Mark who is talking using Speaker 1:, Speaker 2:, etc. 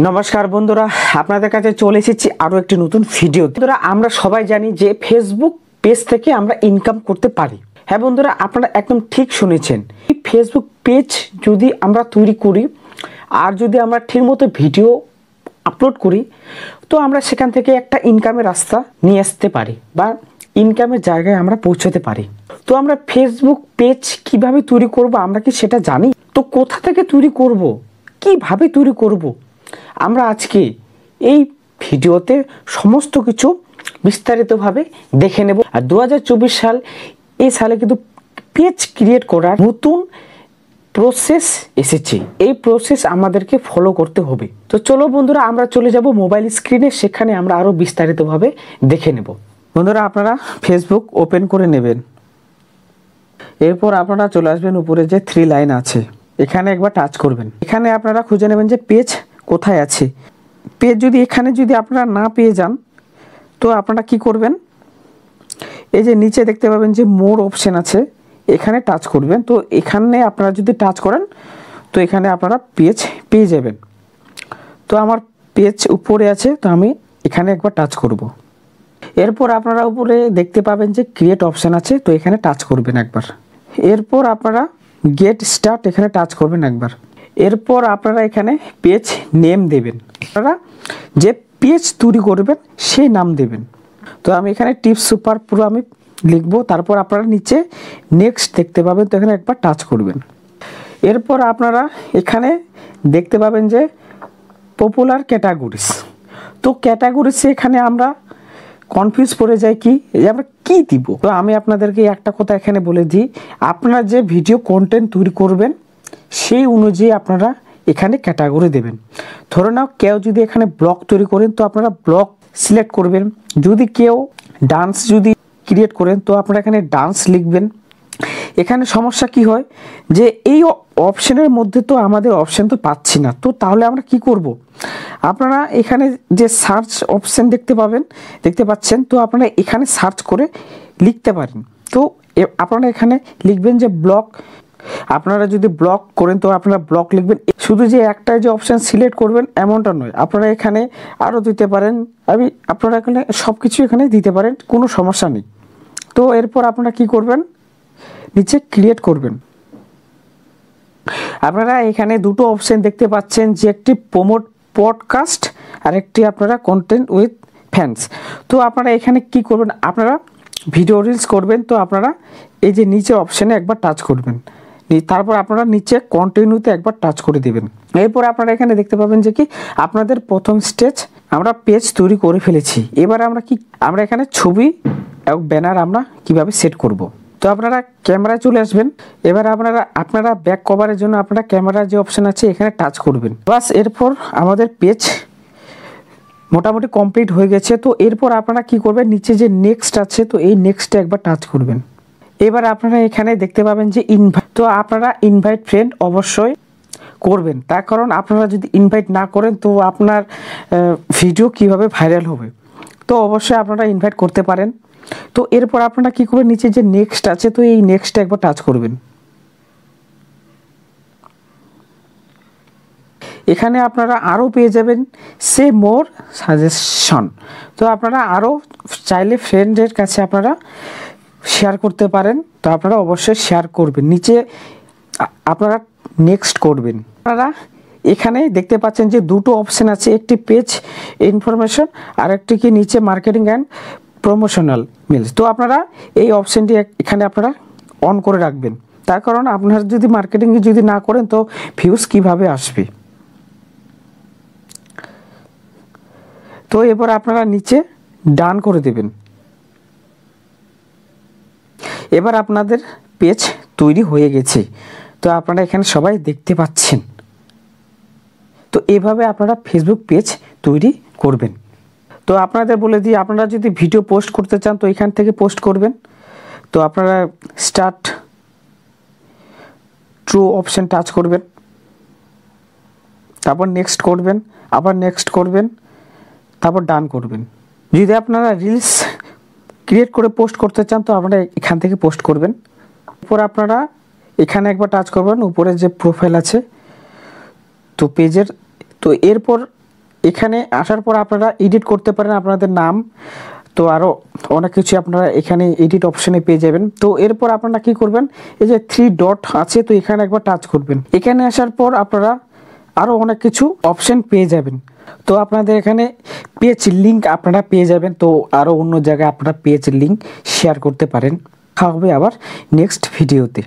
Speaker 1: নমস্কার বন্ধুরা, আপনাদের কাছে চলে এসেছি আরও একটি নতুন ভিডিও। বন্ধুরা, আমরা সবাই জানি যে ফেসবুক পেজ থেকে আমরা ইনকাম করতে পারি। হ্যাঁ বন্ধুরা, আপনারা একদম ঠিক শুনেছেন। এই ফেসবুক পেজ যদি আমরা তৈরি করি আর যদি আমরা ঠিকমতো ভিডিও আপলোড করি, তো আমরা সেখান থেকে একটা ইনকামের রাস্তা নিয়ে আসতে পারি বা ইনকামের জায়গায় আমরা পৌঁছতে পারি। তো আমরা ফেসবুক পেজ কিভাবে তৈরি করব, আমরা কি সেটা জানি? তো কোথা থেকে তৈরি করব, কিভাবে তৈরি করব, আমরা আজকে এই ভিডিওতে সমস্ত কিছু বিস্তারিতভাবে দেখে নেব। আর 2024 সাল, এই সালে কিন্তু পেজ ক্রিয়েট করার নতুন প্রসেস এসেছে। এই প্রসেস আমাদেরকে ফলো করতে হবে। তো চলো বন্ধুরা, আমরা চলে যাব মোবাইল স্ক্রিনে, সেখানে আমরা আরও বিস্তারিতভাবে দেখে নেব। বন্ধুরা, আপনারা ফেসবুক ওপেন করে নেবেন। এরপর আপনারা চলে আসবেন উপরে যে 3 লাইন আছে, এখানে একবার টাচ করবেন। এখানে আপনারা খুঁজে নেবেন যে পেজ কোথায় আছে। পেজ যদি এখানে যদি আপনারা না পেয়ে যান, তো আপনারা কি করবেন, এই যে নিচে দেখতে পাবেন যে মোর অপশন আছে, এখানে টাচ করবেন। তো এখানে আপনারা যদি টাচ করেন, তো এখানে আপনারা পেজ পেয়ে যাবেন। তো আমার পেজ উপরে আছে, তো আমি এখানে একবার টাচ করব। এরপর আপনারা উপরে দেখতে পাবেন যে ক্রিয়েট অপশন আছে, তো এখানে টাচ করবেন একবার। এরপর আপনারা গেট স্টার্ট এখানে টাচ করবেন একবার। এরপর আপনারা এখানে পেজ নেম দেবেন। আপনারা যে পেজ তৈরি করবেন সেই নাম দেবেন। তো আমি এখানে টিপস সুপার প্রো আমি লিখবো। তারপর আপনারা নিচে নেক্সট দেখতে পাবেন, তো এখানে একবার টাচ করবেন। এরপর আপনারা এখানে দেখতে পাবেন যে পপুলার ক্যাটাগরিজ। তো ক্যাটাগরিজে এখানে আমরা কনফিউজ পড়ে যাই কি যে আমরা কী দিব। তো আমি আপনাদেরকে একটা কথা এখানে বলে দিই, আপনারা যে ভিডিও কন্টেন্ট তৈরি করবেন সেই অনুযায়ী আপনারা এখানে ক্যাটাগরি দেবেন। ধরে নাও কেউ যদি এখানে ব্লগ তৈরি করেন, তো আপনারা ব্লগ সিলেক্ট করবেন। যদি কেউ ডান্স যদি ক্রিয়েট করেন, তো আপনারা এখানে ডান্স লিখবেন। এখানে সমস্যা কি হয় যে এই অপশনের মধ্যে তো আমাদের অপশন তো পাচ্ছি না। তো তাহলে আমরা কি করব, আপনারা এখানে যে সার্চ অপশন দেখতে পাচ্ছেন, তো আপনারা এখানে সার্চ করে লিখতে পারেন। তো আপনারা এখানে লিখবেন যে ব্লগ। আপনারা যদি ব্লগ করেন, তো আপনারা ব্লগ লিখবেন। শুধু যে একটাই যে অপশান সিলেক্ট করবেন এমনটা নয়, আপনারা এখানে আরও দিতে পারেন। আপনারা এখানে সব কিছু এখানে দিতে পারেন, কোনো সমস্যা নেই। তো এরপর আপনারা কি করবেন, নিচে ক্রিয়েট করবেন। আপনারা এখানে দুটো অপশান দেখতে পাচ্ছেন, যে একটি প্রমোট পডকাস্ট আর একটি আপনারা কন্টেন্ট উইথ ফ্যান্স। তো আপনারা এখানে কি করবেন, আপনারা ভিডিও রিলস করবেন। তো আপনারা এই যে নিচে অপশানে একবার টাচ করবেন। তারপর আপনারা নিচে কন্টিনিউতে একবার টাচ করে দেবেন। এরপর আপনারা এখানে দেখতে পাবেন যে কি আপনাদের প্রথম স্টেজ আমরা পেজ তৈরি করে ফেলেছি। এবার আমরা এখানে ছবি এবং ব্যানার আমরা কিভাবে সেট করব। তো আপনারা ক্যামেরায় চলে আসবেন। এবার আপনারা ব্যাক কভারের জন্য আপনারা ক্যামেরার যে অপশান আছে এখানে টাচ করবেন। বাস, এরপর আমাদের পেজ মোটামুটি কমপ্লিট হয়ে গেছে। তো এরপর আপনারা কি করবেন, নিচে যে নেক্সট আছে, তো এই নেক্সটে একবার টাচ করবেন। এবার আপনারা এখানে দেখতে পাবেন যে ইনভাইট। তো আপনারা ইনভাইট ফ্রেন্ড অবশ্যই করবেন, তার কারণ আপনারা যদি ইনভাইট না করেন, তো আপনার ভিডিও কিভাবে ভাইরাল হবে। তো অবশ্যই আপনারা ইনভাইট করতে পারেন। তো এরপর আপনারা কি করবেন, নিচে যে নেক্সট আছে, তো এই নেক্সটে একবার টাচ করবেন। এখানে আপনারা আরও পেয়ে যাবেন সে মোর সাজেশন। তো আপনারা আরও চাইলে ফ্রেন্ডের কাছে আপনারা শেয়ার করতে পারেন। তো আপনারা অবশ্যই শেয়ার করবেন। নিচে আপনারা নেক্সট করবেন। আপনারা এখানে দেখতে পাচ্ছেন যে দুটো অপশান আছে, একটি পেজ ইনফরমেশন আর একটি কি নিচে মার্কেটিং অ্যান্ড প্রমোশনাল মিলস। তো আপনারা এই অপশানটি এখানে আপনারা অন করে রাখবেন, তার কারণ আপনারা যদি মার্কেটিং যদি না করেন, তো ভিউজ কিভাবে আসবে। তো এবার আপনারা নিচে ডান করে দেবেন। এবার আপনাদের পেজ তৈরি হয়ে গেছে। তো আপনারা এখানে সবাই দেখতে পাচ্ছেন। তো এভাবে আপনারা ফেসবুক পেজ তৈরি করবেন। তো আপনাদের বলে দিই, আপনারা যদি ভিডিও পোস্ট করতে চান, তো এখান থেকে পোস্ট করবেন। তো আপনারা স্টার্ট ট্রু অপশান টাচ করবেন, তারপর নেক্সট করবেন, আবার নেক্সট করবেন, তারপর ডান করবেন। যদি আপনারা রিলস ক্রিয়েট করে পোস্ট করতে চান, তো আপনারা এখান থেকে পোস্ট করবেন। এরপর আপনারা এখানে একবার টাচ করবেন, উপরে যে প্রোফাইল আছে তো পেজের। তো এরপর এখানে আসার পর আপনারা এডিট করতে পারেন আপনাদের নাম, তো আরও অনেক কিছু আপনারা এখানে এডিট অপশানে পেয়ে যাবেন। তো এরপর আপনারা কি করবেন, এই যে 3 ডট আছে, তো এখানে একবার টাচ করবেন। এখানে আসার পর আপনারা আরও অনেক কিছু অপশান পেয়ে যাবেন। তো আপনাদের এখানে পেজ লিঙ্ক আপনারা পেয়ে যাবেন, তো আরও অন্য জায়গায় আপনারা পেজ লিঙ্ক শেয়ার করতে পারেন। দেখা হবে আবার নেক্সট ভিডিওতে।